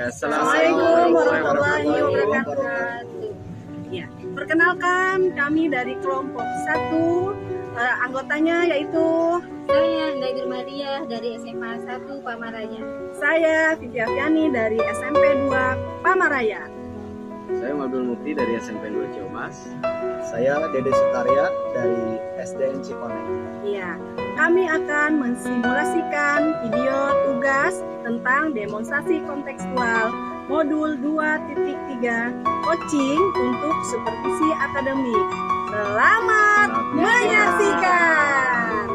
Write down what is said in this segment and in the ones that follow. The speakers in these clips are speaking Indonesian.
Assalamualaikum warahmatullahi wabarakatuh. Ya, perkenalkan kami dari kelompok 1, anggotanya yaitu Saya Nadir Maria dari SMA 1 Pamaraya. saya Vivi Afiani dari SMP 2 Pamaraya. Saya Mabdul Mukti dari SMP 2 Ciamas. Saya Dede Sutaria dari SDN Cikoneng. Iya, kami akan mensimulasikan video tugas tentang demonstrasi kontekstual modul 2.3 coaching untuk supervisi akademik. Selamat menyaksikan.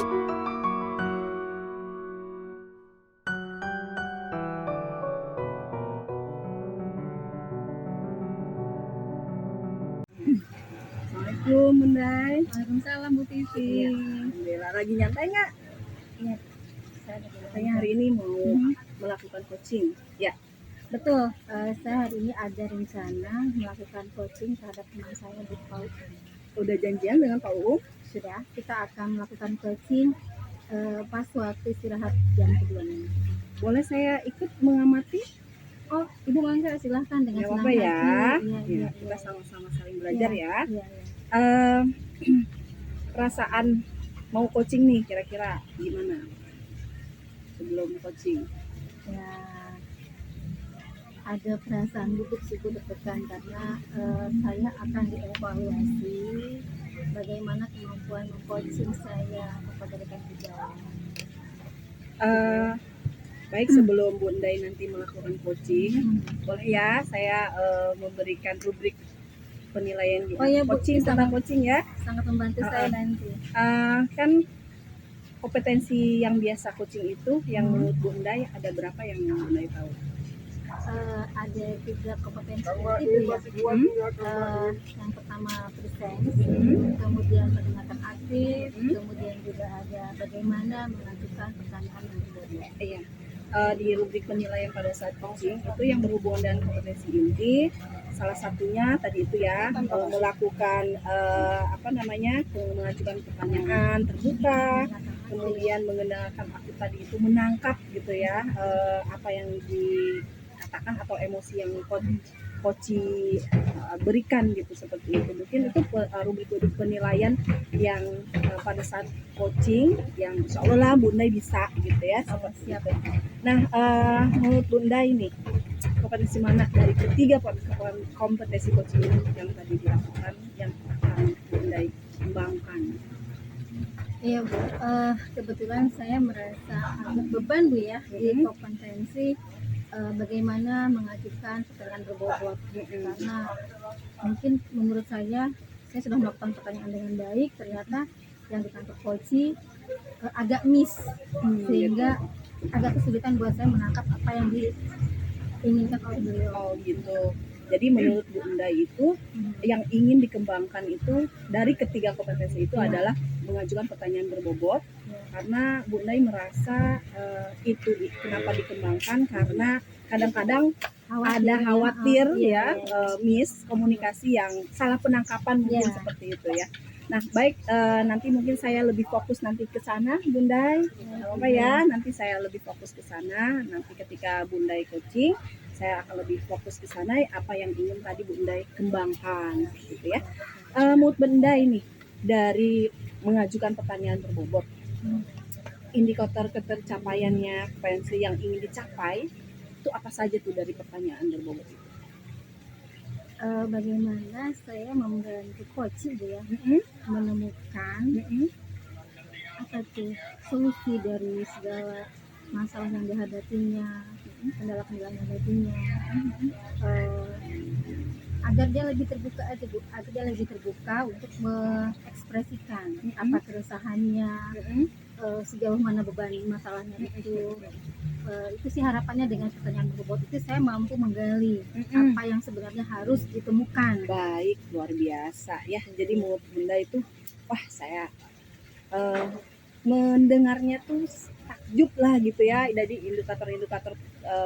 Assalamualaikum Bundai. Waalaikumsalam Bu Tivi. Iya, alhamdulillah. Lagi nyantai nggak? Iya, saya Katanya hari ini mau melakukan coaching. Ya, Betul, saya hari ini ada rencana melakukan coaching terhadap teman saya di PAUD. udah janjian dengan Pak Uung? Sudah, kita akan melakukan coaching pas waktu istirahat jam kedua nanti. Boleh saya ikut mengamati? Oh, Ibu Mangga silahkan dengan Nggak senang apa-apa hati. ya. Iya, Ya, iya, kita iya. sama-sama saling belajar ya. Iya, iya. Eh, perasaan mau coaching nih kira-kira gimana sebelum coaching? Ya, ada perasaan gugup sih, deg-degan karena saya akan dievaluasi bagaimana kemampuan coaching saya kepada rekan sejawat. Baik, sebelum Bundai nanti melakukan coaching, boleh ya saya memberikan rubrik penilaian Oh iya, Bu, coaching bisa, tentang Bu. coaching ya. Sangat membantu saya nanti. Kan kompetensi yang biasa coaching itu yang menurut Bundai ada berapa yang Bundai tahu? Ada 3 kompetensi itu ya. Yang pertama presence, kemudian mendengarkan aktif, kemudian juga ada bagaimana mengajukan pertanyaan yang berbeda. Iya. Di rubrik penilaian pada saat coaching itu yang berhubungan dengan kompetensi inti, salah satunya tadi itu ya melakukan mengajukan pertanyaan terbuka, kemudian mengenalkan aktif tadi itu menangkap gitu ya apa yang dikatakan atau emosi yang coach berikan gitu, seperti itu. Mungkin itu rubrik penilaian yang pada saat coaching yang insya Allah lah Bundai bisa gitu ya, seperti itu. Nah, menurut Bundai nih kompetensi mana dari ketiga kompetensi coaching yang tadi dilakukan yang akan Bundai kembangkan? Iya Bu, kebetulan saya merasa agak beban Bu ya di kompetensi bagaimana mengajukan pertanyaan berbobot, karena mungkin menurut saya sudah melakukan pertanyaan dengan baik, ternyata yang ditangkap coach agak miss, sehingga agak kesulitan buat saya menangkap apa yang diinginkan oleh beliau. Oh gitu. Jadi menurut Bunda itu yang ingin dikembangkan itu dari ketiga kompetensi itu adalah mengajukan pertanyaan berbobot, karena Bunda merasa itu kenapa dikembangkan karena kadang-kadang ada khawatir miss komunikasi yang salah penangkapan mungkin seperti itu ya. Nah baik, nanti mungkin saya lebih fokus nanti ke sana Bundai, apa ya, nanti saya lebih fokus ke sana, nanti ketika Bundai coaching saya akan lebih fokus ke sana apa yang ingin tadi Bundai kembangkan gitu ya. Menurut Bundai nih dari mengajukan pertanyaan berbobot, indikator ketercapaiannya kompetensi yang ingin dicapai itu apa saja tuh dari pertanyaan berbobot itu? Bagaimana saya membantu coach ya menemukan apa tuh solusi dari segala masalah yang dihadapinya, kendala-kendala yang dihadapinya, agar dia lebih terbuka aja Bu, agar dia lebih terbuka untuk mengekspresikan apa keresahannya, sejauh mana beban masalahnya itu. Itu sih harapannya dengan pertanyaan berbobot itu saya mampu menggali apa yang sebenarnya harus ditemukan. Baik, luar biasa ya. Jadi menurut Bunda itu, wah saya mendengarnya tuh takjub lah gitu ya. Jadi indikator-indikator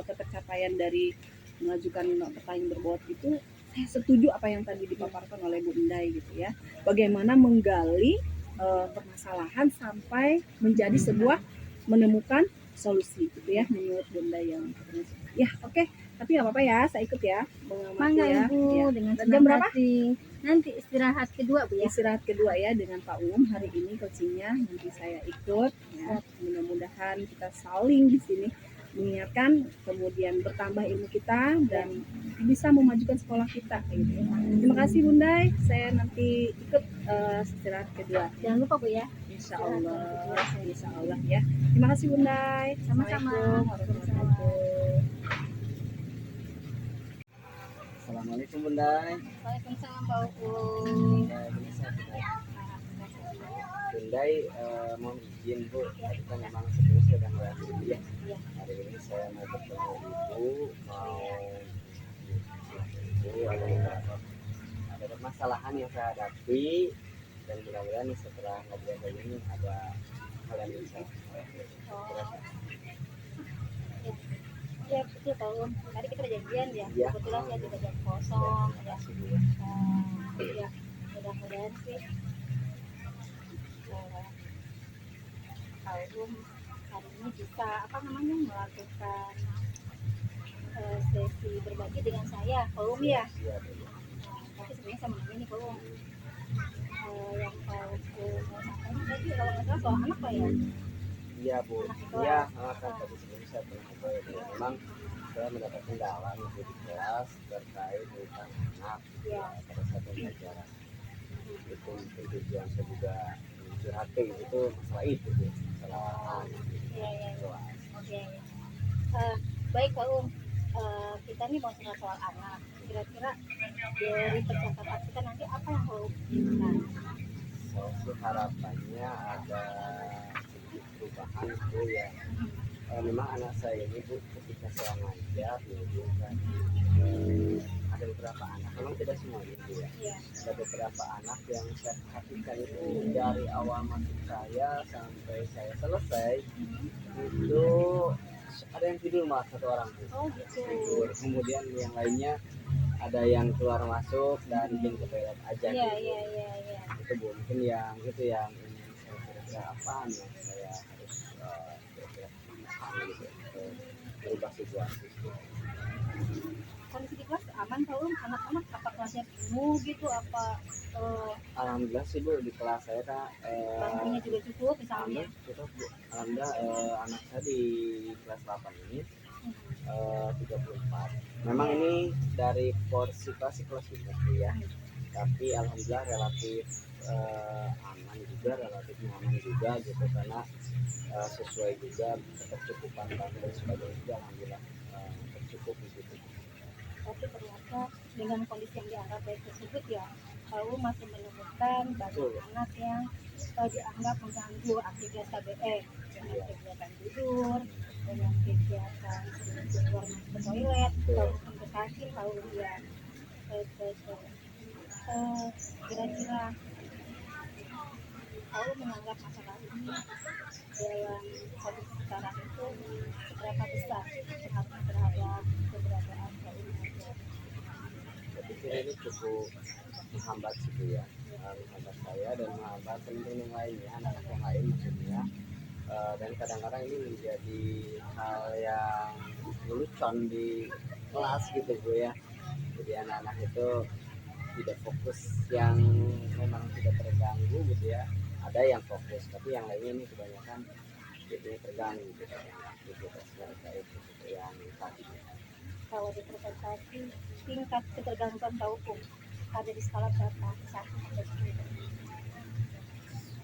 ketercapaian dari mengajukan pertanyaan berbobot itu saya setuju apa yang tadi dipaparkan oleh Bunda gitu ya. Bagaimana menggali permasalahan sampai menjadi sebuah menemukan solusi gitu ya menurut Bunda yang ya oke. Tapi nggak apa-apa ya, saya ikut ya mengamati Mangga ya. Ibu Ya. dengan Jam senang berapa? hati. Nanti istirahat kedua Bu ya. Istirahat kedua ya dengan Pak hari ini coachingnya, nanti saya ikut ya. Mudah-mudahan kita saling di sini mengingatkan, kemudian bertambah ilmu kita dan bisa memajukan sekolah kita kayak gitu. Terima kasih Bundai, saya nanti ikut istirahat kedua. Jangan lupa Bu ya. Insya Allah ya. Terima kasih Bundai. Sama-sama. Assalamualaikum warahmatullahi wabarakatuh. Assalamualaikum Bundai. Waalaikumsalam Pak Uum. Bundai mau izin Bu, tadi kan memang sebelumnya saya udah ngeliatin dia. Hari ini saya mau bertemu Ibu, mau Ibu ada permasalahan yang saya hadapi, dan mudah-mudahan setelah ngobrol ini ada hal yang bisa Ya betul Pak Uum. Tadi kita udah janjian ya. Iya. Kebetulan saya juga jam kosong ya. Ya mudah-mudahan sih Pak Uum hari ini bisa melakukan sesi berbagi dengan saya Pak Uum ya. Tapi sebenarnya saya mau nanya nih Pak Uum, yang Pak Uum mau sampaikan tadi kalau nggak salah soal anak Pak ya. Iya Bu, iya kan tadi sebelumnya saya pernah ngobrol ya. Memang saya mendapat kendala nih Bu di kelas terkait tentang anak pada saat pembelajaran. Itu mungkin tujuan saya juga curhating itu masalah itu Bu, masalah anak. Oke. Baik Pak Uum, kita nih mau cerita soal anak. Kira-kira dari percakapan kita nanti apa yang Pak Uum inginkan? Saya sih harapannya ada sedikit perubahan Bu ya. Memang anak saya ini Bu, ketika saya ngajar dulu kan ada beberapa anak, memang tidak semuanya Bu ya. Iya. Ada beberapa anak yang saya perhatikan itu dari awal masuk saya sampai saya selesai itu ada yang tidur malah satu orang Bu. Oh gitu. Tidur. Kemudian yang lainnya ada yang keluar masuk dan izin ke toilet aja Iya. itu Bu, mungkin yang itu yang ingin saya kira-kira apa yang saya harus kira-kira gitu berubah situasi. Kondisi di kelas aman Pak Uum, anak-anak apa kelasnya penuh gitu, apa Alhamdulillah sih Bu, di kelas saya kan bangkunya juga cukup misalnya. alhamdulillah anak saya di kelas 8 ini 34. Memang ini dari porsi kelas Bu ya, tapi alhamdulillah relatif aman juga, relatif nyaman juga gitu, karena sesuai juga kecukupan bangku dan sebagainya juga alhamdulillah tercukup gitu. Tapi ternyata dengan kondisi yang dianggap baik tersebut ya, Pak Uum masih menemukan banyak anak yang dianggap mengganggu aktivitas KBM dengan kegiatan tidur, dengan kegiatan keluar masuk ke toilet, ataupun ke kantin Pak Uum ya. Kira-kira Pak Uum menganggap masalah ini dalam kondisi sekarang itu seberapa besar pengaruhnya terhadap keberadaan Pak Uum aja? Saya pikir ini cukup menghambat sih Bu ya, menghambat saya dan menghambat teman-teman yang lainnya, anak-anak yang lain maksudnya. Dan kadang-kadang ini menjadi hal yang lelucon di kelas gitu Bu ya. Jadi anak-anak itu tidak fokus, yang memang tidak terganggu gitu ya. Ada yang fokus, tapi yang lainnya ini kebanyakan jadi terganggu gitu. Aktivitas mereka itu gitu, yang tadi. Kalau di presentasi tingkat ketergantungan Pak Uum ada di skala berapa? 1 sampai 10.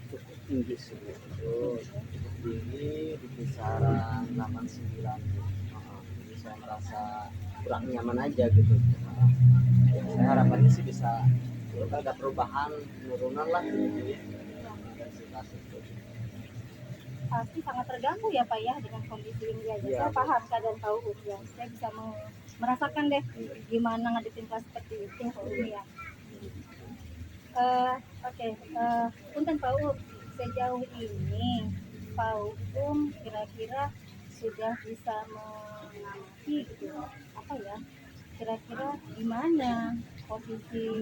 Cukup tinggi sih itu, cukup tinggi di kisaran 8-9. Jadi saya merasa kurang nyaman aja gitu. Ya, saya harapannya sih bisa ada perubahan, penurunan lah gitu ya, intensitas itu. Pasti sangat terganggu ya Pak ya dengan kondisi ini aja. Iya. Saya paham keadaan Pak Uum ya. Saya bisa merasakan deh gimana ngadepin kelas seperti itu Pak Uum ya. Oke, punten Pak Uum, sejauh ini Pak Uum kira-kira sudah bisa mengamati gitu apa ya? Kira-kira gimana posisi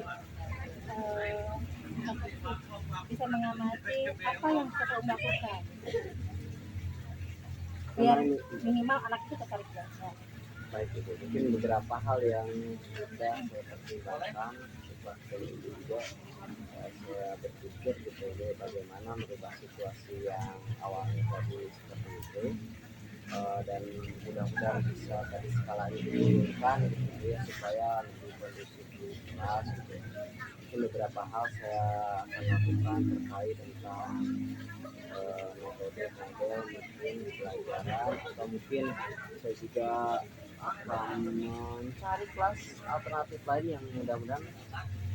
bisa mengamati apa yang Pak Uum lakukan biar minimal anak itu tertarik belajar. baik itu mungkin beberapa hal yang sudah saya pertimbangkan sesuatu itu juga saya berpikir gitu ya bagaimana merubah situasi yang awalnya tadi seperti itu. Dan mudah-mudahan bisa tadi skalanya diturunkan gitu ya supaya lebih kondusif di kelas gitu. Mungkin beberapa hal saya akan lakukan terkait tentang metode-model mungkin di pelajaran atau mungkin saya juga akan mencari kelas alternatif lain yang mudah-mudahan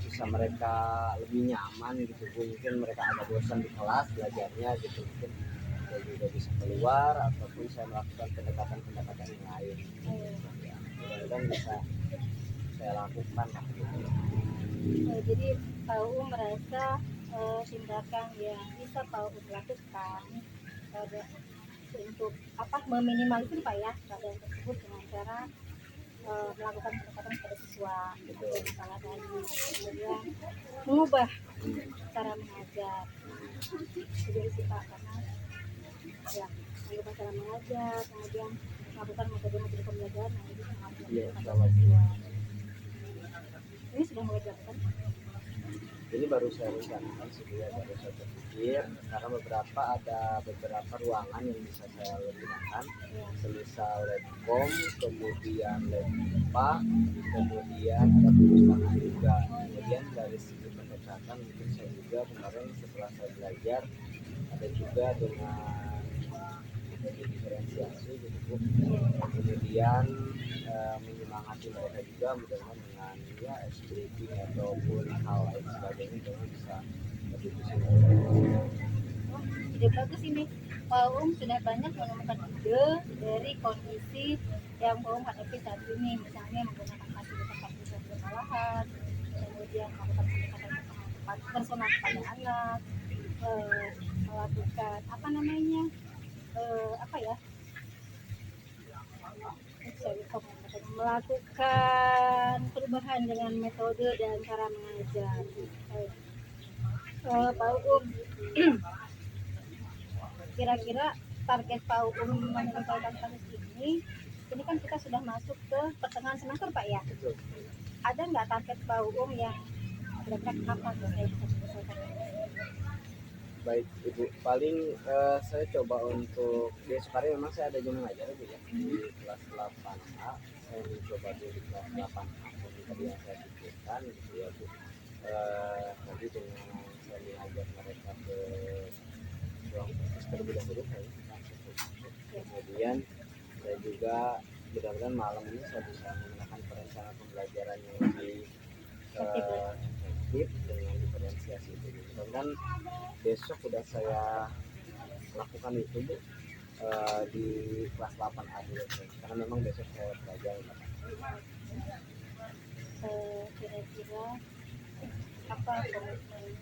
bisa mereka lebih nyaman gitu Bu. Mungkin mereka agak bosan di kelas belajarnya gitu, mungkin saya juga bisa keluar ataupun saya melakukan pendekatan-pendekatan yang lain ya, mudah-mudahan bisa saya lakukan lah gitu. Jadi Pak UU merasa tindakan yang bisa Pak UU lakukan untuk meminimalisir Pak ya keadaan tersebut dengan cara melakukan pendekatan pada siswa masalah tadi, kemudian mengubah cara mengajar. Jadi sih Pak, karena ya mengubah cara mengajar, kemudian melakukan metode-metode pembelajaran yang lebih sangat pada siswa. Ini sudah mulai dilakukan. Ini baru saya rencanakan sebenarnya, baru saya berpikir karena ada beberapa ruangan yang bisa saya gunakan, semisal labcom, kemudian lab IPA, kemudian ada perpustakaan juga. Kemudian dari segi pendekatan mungkin saya juga kemarin setelah saya belajar ada juga dengan metode diferensiasi gitu Bu. Kemudian menyemangati mereka juga mudah-mudahan dengan ya SPP ataupun hal lain sebagainya dengan bisa lebih bisa. Ide bagus ini. Pak UU sudah banyak menemukan ide dari kondisi yang Pak UU hadapi saat ini, misalnya menggunakan fasilitas berkalahan, kemudian melakukan pendekatan personal kepada anak, melakukan melakukan perubahan dengan metode dan cara mengajar. Pak UU, kira-kira target Pak UU menyelesaikan kasus ini kan kita sudah masuk ke pertengahan semester Pak ya. Ada nggak target Pak UU yang kira-kira kapan saya bisa selesaikan? Baik Ibu, paling saya coba untuk besok hari memang saya ada jam mengajar Bu ya di kelas 8A. Saya mencoba dulu di kelas 8A tadi yang saya pikirkan gitu ya Bu. Tadi dengan saya mengajak mereka ke ruang praktis terlebih dahulu kemudian saya juga mudah-mudahan malam ini saya bisa menggunakan perencanaan pembelajaran yang lebih efektif dengan diferensiasi itu. Mudah-mudahan besok sudah saya lakukan itu Bu di kelas 8A dulu karena memang besok saya belajar kira-kira apa komitmen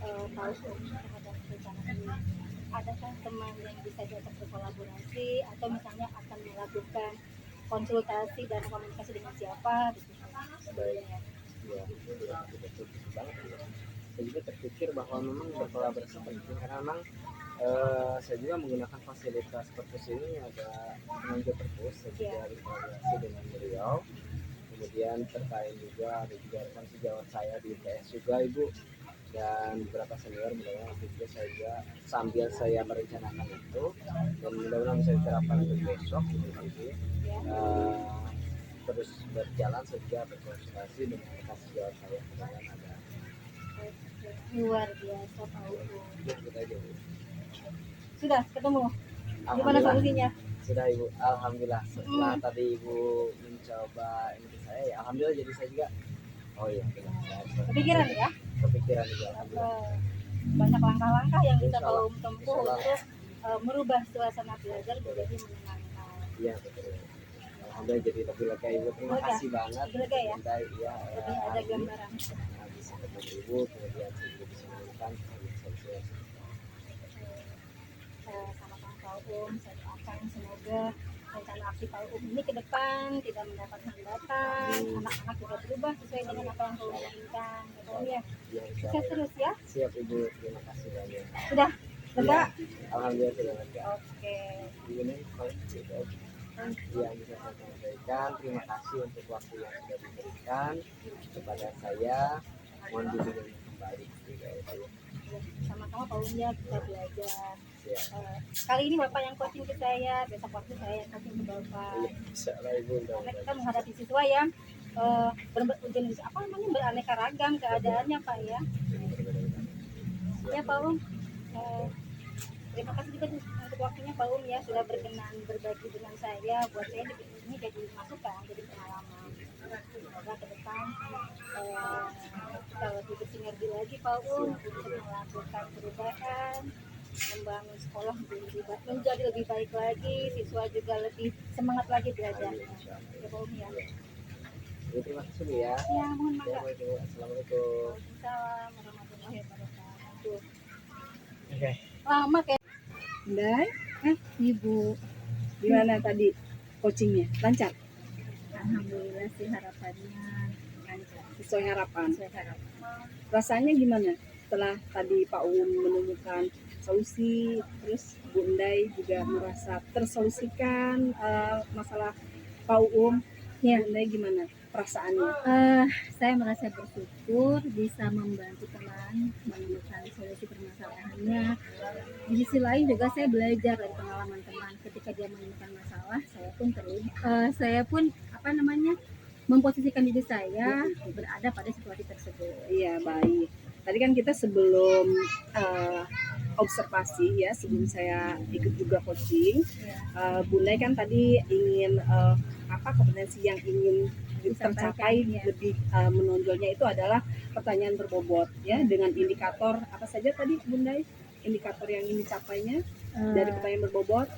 Pak UU terhadap rencana ini? Adakah teman yang bisa diajak berkolaborasi atau misalnya akan melakukan konsultasi dan komunikasi dengan siapa gitu? Baik ya, betul banget ya. Saya juga terpikir bahwa memang berkolaborasi penting karena memang saya juga menggunakan fasilitas perpus ini ada mengajar perpus, saya juga berkolaborasi dengan beliau. Kemudian terkait juga ada juga rekan sejawat saya di ITS juga Ibu dan beberapa senior, mudah-mudahan nanti juga saya juga sambil saya merencanakan itu dan mudah-mudahan bisa diterapkan untuk besok gitu. Terus berjalan sejak berkonsultasi dengan rekan sejawat saya mudah-mudahan ada Luar biasa Pak UU. kita aja Bu. Sudah ketemu gimana Alhamdulillah. solusinya? Sudah Ibu, alhamdulillah setelah tadi Ibu mencoba ini saya ya alhamdulillah jadi saya juga Kepikiran ya? kepikiran juga alhamdulillah. Banyak langkah-langkah yang bisa Insya Allah. Pak UU tempuh untuk merubah suasana belajar menjadi menyenangkan. Iya betul. Alhamdulillah jadi lebih lega Ibu. Terima Lega. kasih banget. Lebih lega ya? Iya. Lebih ada gambaran. Bisa ketemu Ibu, kemudian saya juga bisa menemukan saya. Sama-sama Pak UU, saya doakan semoga rencana aksi Pak UU ini ke depan tidak mendapat hambatan, anak-anak juga berubah sesuai dengan apa yang Pak UU inginkan. Ya, Iya, sukses terus ya. siap Ibu, terima kasih banyak. Sudah lega? Alhamdulillah sudah lega. Oke. Gimana paling gitu aja. yang bisa saya sampaikan, terima kasih untuk waktu yang sudah diberikan kepada saya. Mohon bimbingan kembali juga itu. Sama-sama Pak Um ya, kita belajar. Ya, Kali ini Bapak yang coaching ke saya, besok waktu saya yang coaching ke Bapak. bisa lah Ibu. Karena kita menghadapi siswa yang jenis apa namanya beraneka ragam keadaannya Pak ya. Ya Pak Um, terima kasih juga untuk waktunya Pak Um ya, sudah berkenan berbagi dengan saya. Buat saya ini jadi masukan, jadi pengalaman. Semoga ke depan kita lebih bersinergi lagi Pak Um untuk melakukan perubahan, membangun sekolah menjadi lebih baik lagi, siswa juga lebih semangat lagi belajar. Ya Pak Um ya. Ya, terima kasih Bu ya. Ya, mohon Ya, maaf. Bu. Assalamualaikum. Waalaikumsalam warahmatullahi wabarakatuh. Oke. Lama kayak Bundai, Ibu. gimana tadi coachingnya? Lancar? Alhamdulillah sih harapannya lancar. Sesuai harapan? Sesuai harapan. Rasanya gimana setelah tadi Pak Um menemukan solusi, terus Bundai juga merasa tersolusikan masalah Pak Um? Ya. Bundai gimana perasaannya? Saya merasa bersyukur bisa membantu teman menemukan solusi permasalahannya. Di sisi lain juga saya belajar dari pengalaman teman. Ketika dia menemukan masalah, saya pun apa namanya memposisikan diri saya berada pada situasi tersebut. Iya, baik. Tadi kan kita sebelum observasi ya, sebelum saya ikut juga coaching, Bundai kan tadi ingin kompetensi yang ingin tercapai Disampaikan, ya. lebih menonjolnya itu adalah pertanyaan berbobot ya, dengan indikator apa saja tadi Bundai, indikator yang ingin dicapainya dari pertanyaan berbobot.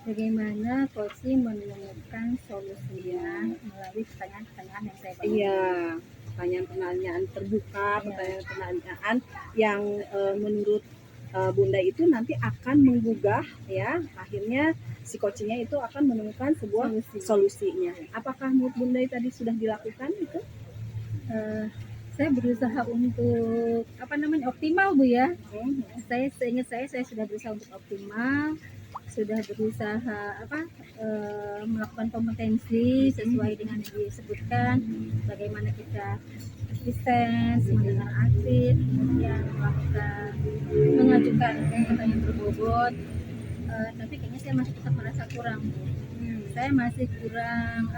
Bagaimana coaching menemukan solusinya melalui pertanyaan-pertanyaan yang saya bangun. Iya, pertanyaan-pertanyaan terbuka, pertanyaan-pertanyaan yang menurut Bunda itu nanti akan menggugah ya, akhirnya si coachingnya itu akan menemukan sebuah solusinya. Apakah menurut Bunda tadi sudah dilakukan itu? Saya berusaha untuk apa namanya optimal Bu ya. Saya seingat saya sudah berusaha untuk optimal, sudah berusaha melakukan kompetensi sesuai dengan yang disebutkan, bagaimana kita asisten, mendengar aktif, kemudian mengajukan pertanyaan berbobot. Tapi kayaknya saya masih tetap merasa kurang Bu. Saya masih kurang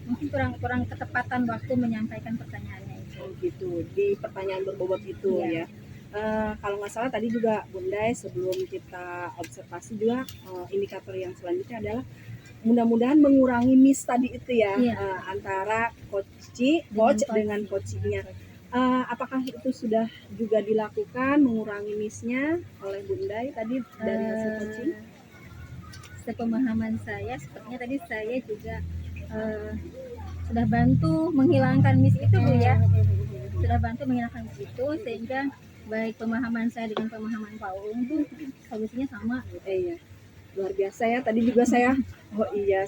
mungkin kurang ketepatan waktu menyampaikan pertanyaannya itu. Oh gitu, di pertanyaan berbobot itu Iya. ya. Kalau nggak salah tadi juga Bunda sebelum kita observasi juga indikator yang selanjutnya adalah mudah-mudahan mengurangi miss tadi itu ya, Iya. antara coach dengan coachingnya. Apakah itu sudah juga dilakukan mengurangi missnya oleh Bunda tadi dari hasil coaching? Sepemahaman saya sepertinya tadi saya juga sudah bantu menghilangkan miss itu Bu ya, sudah bantu menghilangkan miss itu sehingga baik pemahaman saya dengan pemahaman Pak Um itu solusinya sama gitu. Iya, luar biasa ya. Tadi juga saya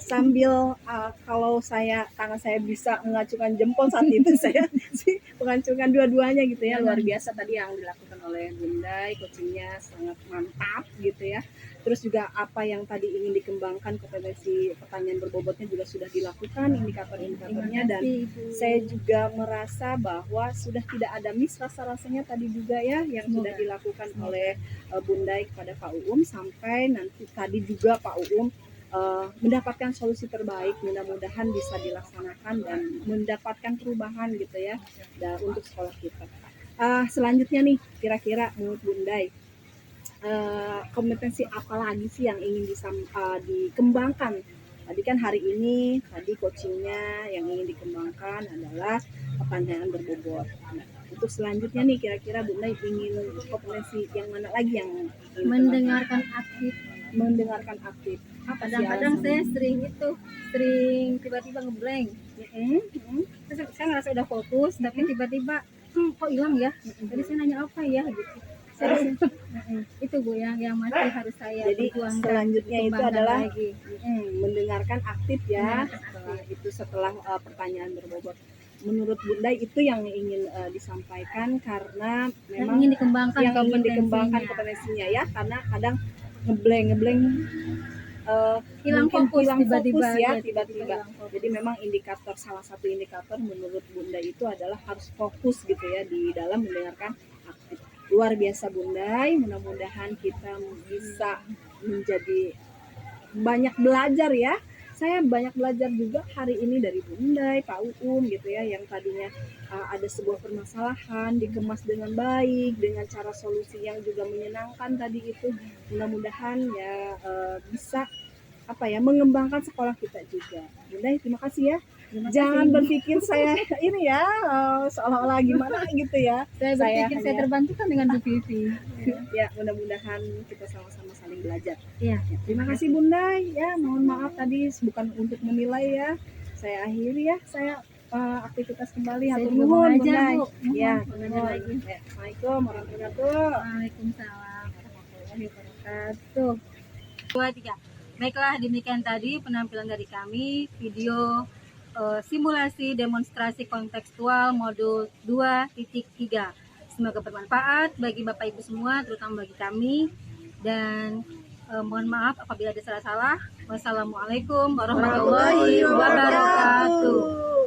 sambil kalau tangan saya bisa mengacungkan jempol saat itu saya sih mengacungkan dua-duanya gitu ya. Luar biasa tadi yang dilakukan oleh Bunda, coachingnya sangat mantap gitu ya. Terus juga apa yang tadi ingin dikembangkan, kompetensi pertanyaan berbobotnya juga sudah dilakukan, indikator-indikatornya, dan saya juga merasa bahwa sudah tidak ada miss rasa-rasanya tadi juga ya yang sudah dilakukan oleh Bunda kepada Pak Um, sampai nanti tadi juga Pak Um mendapatkan solusi terbaik. Mudah-mudahan bisa dilaksanakan dan mendapatkan perubahan gitu ya untuk sekolah kita. Selanjutnya nih, kira-kira menurut Bunda kompetensi apa lagi sih yang ingin dikembangkan? Tadi kan hari ini tadi coachingnya yang ingin dikembangkan adalah pertanyaan berbobot. Nah, untuk selanjutnya nih kira-kira Bunda ingin kompetensi yang mana lagi yang ingin Mendengarkan aktif. mendengarkan aktif? Apa sih Kadang-kadang alasannya? saya sering tiba-tiba ngeblank. Terus saya ngerasa udah fokus tapi tiba-tiba kok hilang ya, tadi saya nanya apa ya gitu. Itu Bu yang masih harus saya Jadi perjuangkan, selanjutnya itu kembangkan adalah lagi. mendengarkan aktif ya. Mendengarkan Setelah pertanyaan berbobot. Menurut Bunda itu yang ingin disampaikan karena yang memang ingin dikembangkan yang ingin dikembangkan kompetensinya ya, karena kadang ngeblank Hilang mungkin fokus hilang tiba-tiba fokus ya aja, tiba-tiba. hilang fokus. Jadi memang salah satu indikator menurut Bunda itu adalah harus fokus gitu ya di dalam mendengarkan aktif. Luar biasa Bunda, mudah-mudahan kita bisa menjadi banyak belajar ya. Saya banyak belajar juga hari ini dari Bunda, Pak Uum gitu ya, yang tadinya ada sebuah permasalahan dikemas dengan baik, dengan cara solusi yang juga menyenangkan tadi itu. Mudah-mudahan ya bisa mengembangkan sekolah kita juga. Bunda, terima kasih ya. Jangan berpikir saya ini ya seolah-olah gimana gitu ya. Saya berpikir saya hanya- terbantu kan dengan Bu Vivi. ya mudah-mudahan kita sama-sama saling belajar. Iya. Ya, terima kasih Bunda ya, mohon maaf tadi bukan untuk menilai ya. Saya akhiri ya, saya aktivitas kembali. Saya Hatur juga mau nuhun ngajar, Bunda. Bu. Ya, Mohon nuhun. lagi. Ya, Assalamualaikum warahmatullahi wabarakatuh. Waalaikumsalam. Warahmatullahi wabarakatuh. 2, 3. Baiklah, demikian tadi penampilan dari kami, video simulasi demonstrasi kontekstual modul 2.3. Semoga bermanfaat bagi Bapak Ibu semua, terutama bagi kami. Dan mohon maaf apabila ada salah-salah. Wassalamualaikum warahmatullahi wabarakatuh.